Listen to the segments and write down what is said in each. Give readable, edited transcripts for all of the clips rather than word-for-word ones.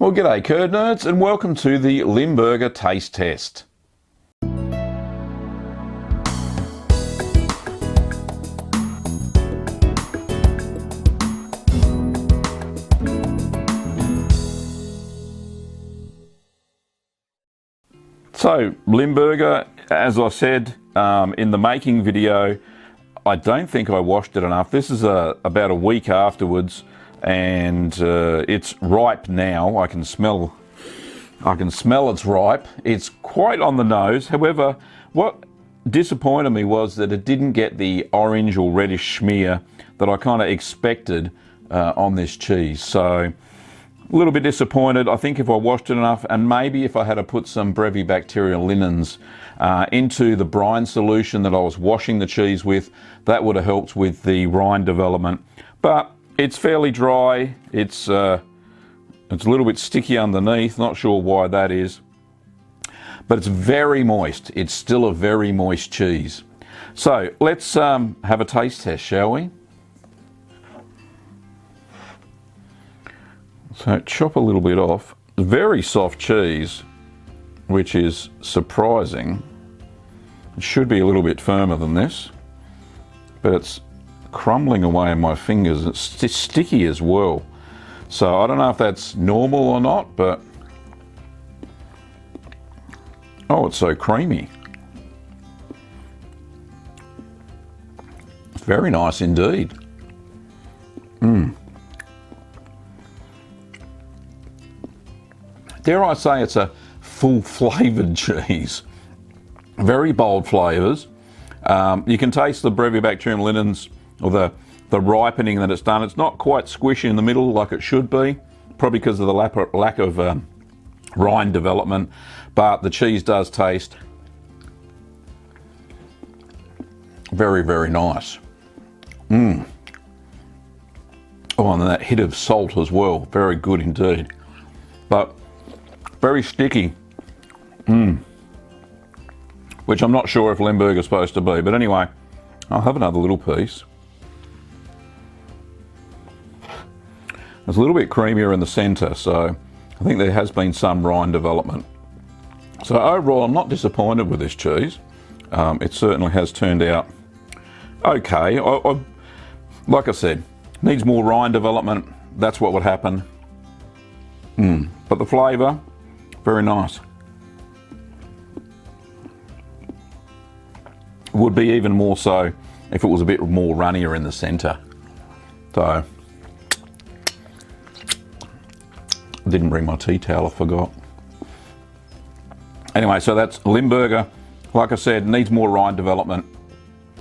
Well, g'day curd nerds and welcome to the Limburger taste test. So, Limburger, as I said in the making video, I don't think I washed it enough. This is about a week afterwards, and it's ripe now. I can smell it's ripe. It's quite on the nose. However, what disappointed me was that it didn't get the orange or reddish smear that I kind of expected on this cheese. So, a little bit disappointed. I think if I washed it enough, and maybe if I had to put some brevibacterial linens into the brine solution that I was washing the cheese with, that would have helped with the rind development. But it's fairly dry. It's a little bit sticky underneath. Not sure why that is, but it's very moist. It's still a very moist cheese. So let's have a taste test, shall we? So chop a little bit off. Very soft cheese, which is surprising. It should be a little bit firmer than this, but it's crumbling away in my fingers. It's sticky as well. So I don't know if that's normal or not, but oh, it's so creamy. It's very nice indeed. Dare I say it's a full flavoured cheese. Very bold flavours. You can taste the brevibacterium linens, or the ripening that it's done. It's not quite squishy in the middle like it should be, probably because of the lack of rind development, but the cheese does taste very, very nice. Oh, and that hit of salt as well. Very good indeed. But very sticky. Which I'm not sure if Limburger is supposed to be, but anyway, I'll have another little piece. It's a little bit creamier in the centre, so I think there has been some rind development. So overall, I'm not disappointed with this cheese. It certainly has turned out okay. Like I said, needs more rind development. That's what would happen. But the flavour, very nice. Would be even more so if it was a bit more runnier in the centre. So, didn't bring my tea towel, I forgot. Anyway, so that's Limburger. Like I said, needs more rind development.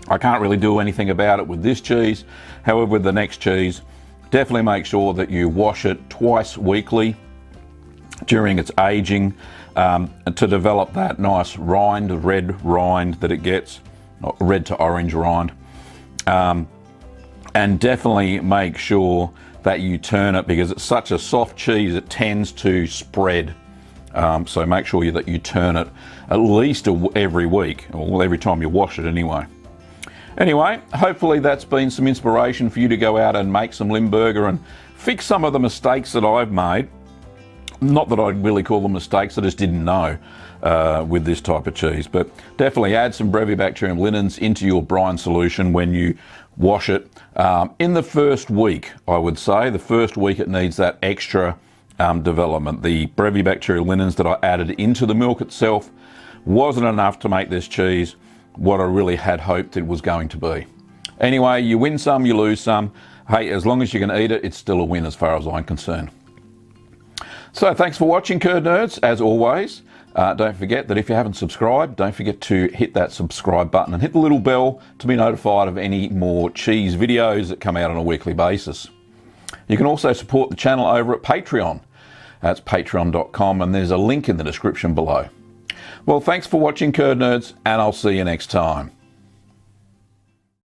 I can't really do anything about it with this cheese. However, with the next cheese, definitely make sure that you wash it twice weekly during its aging to develop that nice rind, red rind that it gets. Red to orange rind, and definitely make sure that you turn it, because it's such a soft cheese it tends to spread. So make sure that you turn it at least every week, or every time you wash it anyway. Anyway, hopefully that's been some inspiration for you to go out and make some Limburger and fix some of the mistakes that I've made. Not that I'd really call them mistakes, I just didn't know with this type of cheese. But definitely add some brevibacterium linens into your brine solution when you wash it. In the first week, I would say, the first week it needs that extra development. The brevibacterial linens that I added into the milk itself wasn't enough to make this cheese what I really had hoped it was going to be. Anyway, you win some, you lose some. Hey, as long as you can eat it, it's still a win as far as I'm concerned. So thanks for watching, curd nerds, as always. Don't forget that if you haven't subscribed, don't forget to hit that subscribe button and hit the little bell to be notified of any more cheese videos that come out on a weekly basis. You can also support the channel over at Patreon. That's patreon.com, and there's a link in the description below. Well, thanks for watching, curd nerds, and I'll see you next time.